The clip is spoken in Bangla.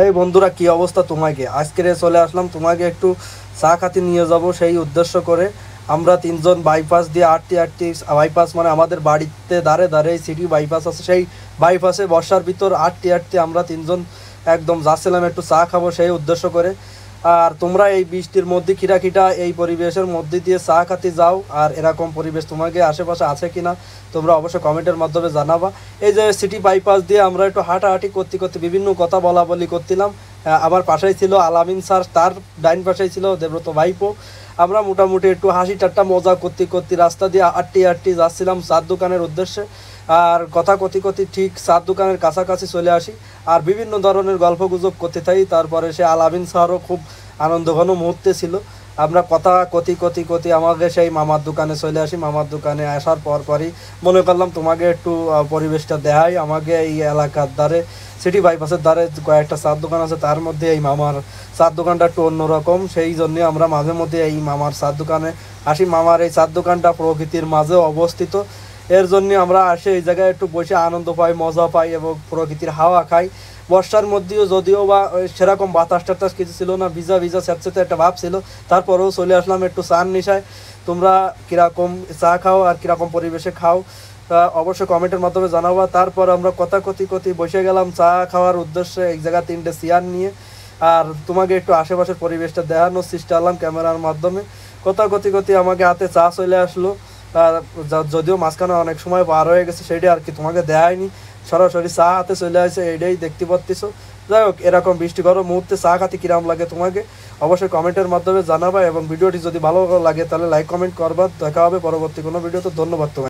এই বন্ধুরা, কি অবস্থা? তোমাকে আজকে চলে আসলাম, তোমাকে একটু চা খাতি নিয়ে যাব সেই উদ্দেশ্য করে। আমরা তিনজন বাইপাস দিয়ে আটটি আটটি, বাইপাস মানে আমাদের বাড়িতে দাঁড়ে দাঁড়ে সিটি বাইপাস আছে, সেই বাইপাসে বর্ষার ভিতর আটটি আটটি আমরা তিনজন একদম যাচ্ছিলাম একটু চা খাবো সেই উদ্দেশ্য করে। আর তোমরা এই বৃষ্টির মধ্যে খিটা এই পরিবেশের মধ্যে দিয়ে চা খাতে যাও, আর এরকম পরিবেশ তোমাকে আশেপাশে আছে কিনা তোমরা অবশ্যই কমেন্টের মাধ্যমে জানাবা। এই যে সিটি বাইপাস দিয়ে আমরা একটু হাঁটাহাঁটি করতে করতে বিভিন্ন কথা বলা বলি করছিলাম। আমার পাশেই ছিল আলামিন স্যার, তার ডাইন পাশেই ছিল দেবব্রত ভাইপো। আমরা মোটামুটি একটু হাসি ঠাট্টা মজা করতে করতে রাস্তা দিয়ে আটটি আটটি যাচ্ছিলাম চার দোকানের উদ্দেশ্যে। আর কথা কতি কতি ঠিক চার দোকানের কাছাকাছি চলে আসি, আর বিভিন্ন ধরনের গল্প গুজব করতে থাকি। তারপরে সে আলামিন স্যারও খুব আনন্দঘন মুহূর্তে ছিল। আমরা কথা কতি কতি কতি আমাকে সেই মামার দোকানে চলে আসি। মামার দোকানে আসার পরই মনে করলাম তোমাকে একটু পরিবেশটা দেখাই। আমাকে এই এলাকার ধারে সিটি বাইপাসের ধারে কয়েকটা চার দোকান আছে, তার মধ্যে এই মামার চার দোকানটা একটু অন্যরকম, সেই জন্যে আমরা মাঝে মধ্যে এই মামার চার দোকানে আসি। মামার এই চার দোকানটা প্রকৃতির মাঝে অবস্থিত, এর জন্য আমরা আসে এই জায়গায় একটু বসে আনন্দ পাই, মজা পাই এবং প্রকৃতির হাওয়া খাই। বর্ষার মধ্যেও যদিও বা সেরকম বাতাস টাতাস কিছু ছিল না, ভিজা ভিজা স্যাঁতস্যাঁতে একটা ভাব ছিল, তারপরেও চলে আসলাম একটু চার নেশায়। তোমরা কীরকম চা খাও আর কীরকম পরিবেশে খাও তা অবশ্যই কমেন্টের মাধ্যমে জানাবা। তারপর আমরা কথা কতি কতি বসে গেলাম চা খাওয়ার উদ্দেশ্যে এক জায়গায় তিনটে চেয়ার নিয়ে। আর তোমাকে একটু আশেপাশের পরিবেশটা দেখানোর চেষ্টা করলাম ক্যামেরার মাধ্যমে। কথা কতি কতি আমাকে হাতে চা চলে আসলো। যদিও মাঝখানে অনেক সময় পার হয়ে গেছে, সেটাই আর কি তোমাকে দেখায়নি। সরাসরি চা হাতে চলে আসে, এইটাই দেখতে পাচ্ছ। যাই হোক, এরকম বৃষ্টিকর মুহূর্তে চা খাতে কিরম লাগে তোমাকে অবশ্যই কমেন্টের মাধ্যমে জানাবা, এবং ভিডিওটি যদি ভালো লাগে তাহলে লাইক কমেন্ট করবা। দেখা হবে পরবর্তী কোনো ভিডিওতে। ধন্যবাদ তোমাকে।